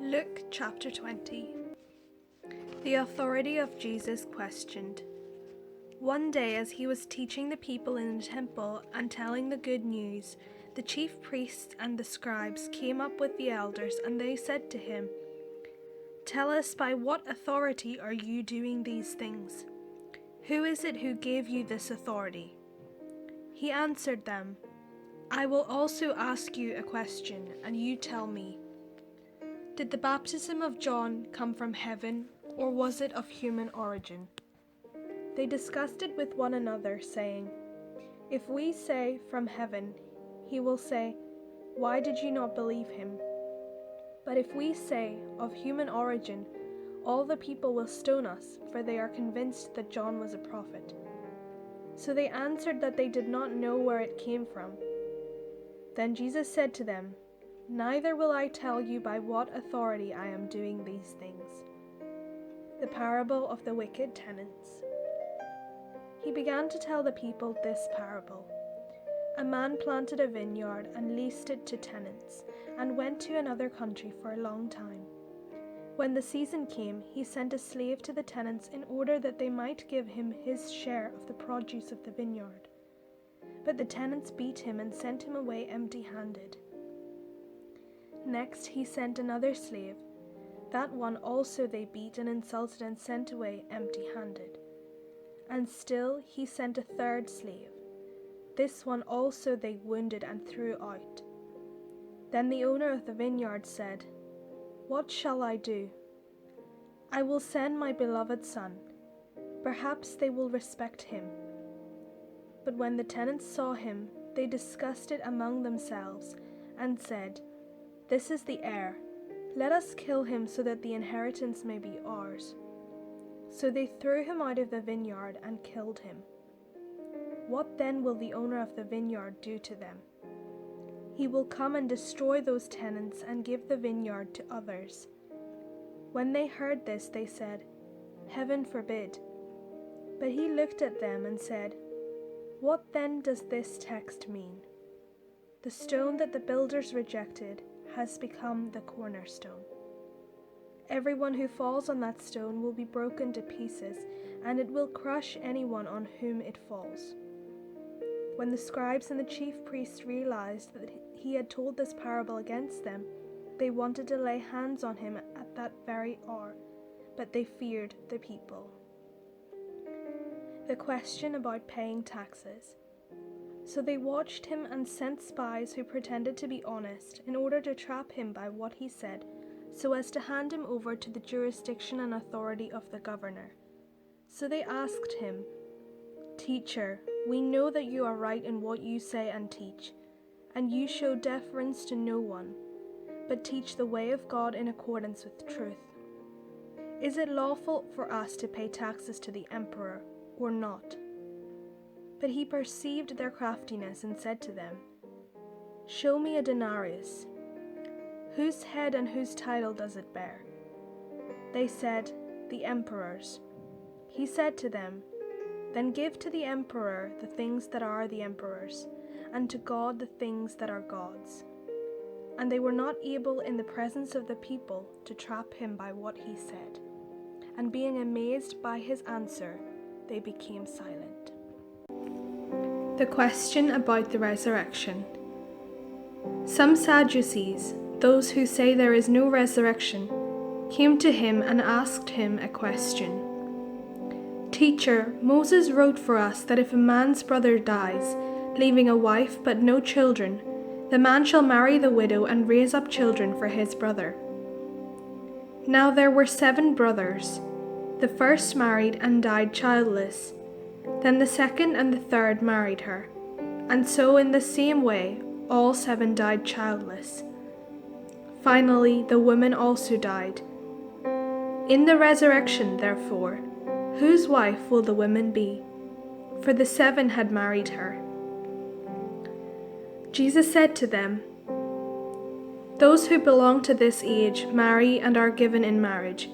Luke chapter 20. The authority of Jesus questioned. One day, as he was teaching the people in the temple and telling the good news, the chief priests and the scribes came up with the elders, and they said to him, "Tell us, by what authority are you doing these things? Who is it who gave you this authority?" He answered them, "I will also ask you a question, and you tell me. Did the baptism of John come from heaven, or was it of human origin?" They discussed it with one another, saying, "If we say from heaven, he will say, 'Why did you not believe him?' But if we say of human origin, all the people will stone us, for they are convinced that John was a prophet." So they answered that they did not know where it came from. Then Jesus said to them, "Neither will I tell you by what authority I am doing these things." The parable of the wicked tenants. He began to tell the people this parable. A man planted a vineyard and leased it to tenants, and went to another country for a long time. When the season came, he sent a slave to the tenants in order that they might give him his share of the produce of the vineyard. But the tenants beat him and sent him away empty-handed. Next he sent another slave. That one also they beat and insulted and sent away empty-handed. And still he sent a third slave. This one also they wounded and threw out. Then the owner of the vineyard said, "What shall I do? I will send my beloved son. Perhaps they will respect him." But when the tenants saw him, they discussed it among themselves and said, "This is the heir. Let us kill him so that the inheritance may be ours." So they threw him out of the vineyard and killed him. What then will the owner of the vineyard do to them? He will come and destroy those tenants and give the vineyard to others. When they heard this, they said, "Heaven forbid." But he looked at them and said, "What then does this text mean? The stone that the builders rejected has become the cornerstone. Everyone who falls on that stone will be broken to pieces, and it will crush anyone on whom it falls." When the scribes and the chief priests realized that he had told this parable against them, they wanted to lay hands on him at that very hour, but they feared the people. The question about paying taxes. So they watched him and sent spies who pretended to be honest in order to trap him by what he said, so as to hand him over to the jurisdiction and authority of the governor. So they asked him, "Teacher, we know that you are right in what you say and teach, and you show deference to no one, but teach the way of God in accordance with truth. Is it lawful for us to pay taxes to the emperor or not?" But he perceived their craftiness and said to them, "Show me a denarius. Whose head and whose title does it bear?" They said, "The emperor's." He said to them, "Then give to the emperor the things that are the emperor's, and to God the things that are God's." And they were not able in the presence of the people to trap him by what he said. And being amazed by his answer, they became silent. The question about the resurrection. Some Sadducees, those who say there is no resurrection, came to him and asked him a question. "Teacher, Moses wrote for us that if a man's brother dies, leaving a wife but no children, the man shall marry the widow and raise up children for his brother. Now there were 7 brothers. The first married and died childless. Then the second and the third married her, and so in the same way all 7 died childless. Finally, the woman also died. In the resurrection, therefore, whose wife will the woman be? For the 7 had married her." Jesus said to them, "Those who belong to this age marry and are given in marriage.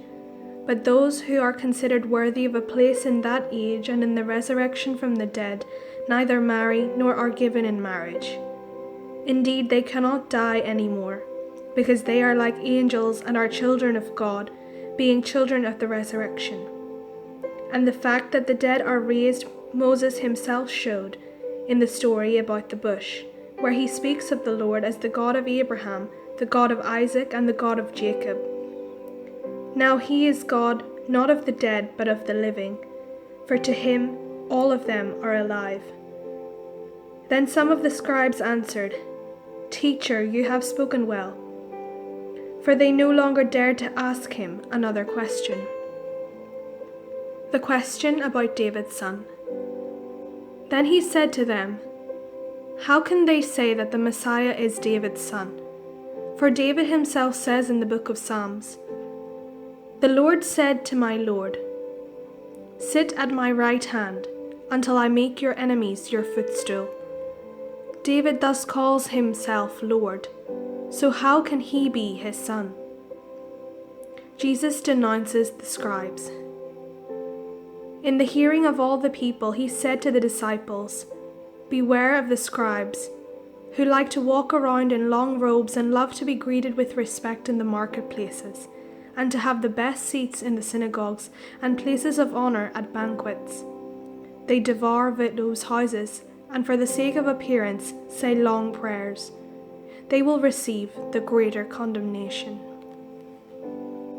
But those who are considered worthy of a place in that age and in the resurrection from the dead neither marry nor are given in marriage. Indeed, they cannot die any more, because they are like angels and are children of God, being children of the resurrection. And the fact that the dead are raised, Moses himself showed in the story about the bush, where he speaks of the Lord as the God of Abraham, the God of Isaac, and the God of Jacob. Now he is God, not of the dead, but of the living, for to him all of them are alive. Then some of the scribes answered, "Teacher, you have spoken well." For they no longer dared to ask him another question. The question about David's son. Then he said to them, "How can they say that the Messiah is David's son? For David himself says in the book of Psalms, 'The Lord said to my Lord, sit at my right hand until I make your enemies your footstool.' David thus calls himself Lord, so how can he be his son?" Jesus denounces the scribes. In the hearing of all the people, he said to the disciples, "Beware of the scribes, who like to walk around in long robes and love to be greeted with respect in the marketplaces, and to have the best seats in the synagogues and places of honor at banquets. They devour widows' houses, and for the sake of appearance say long prayers. They will receive the greater condemnation."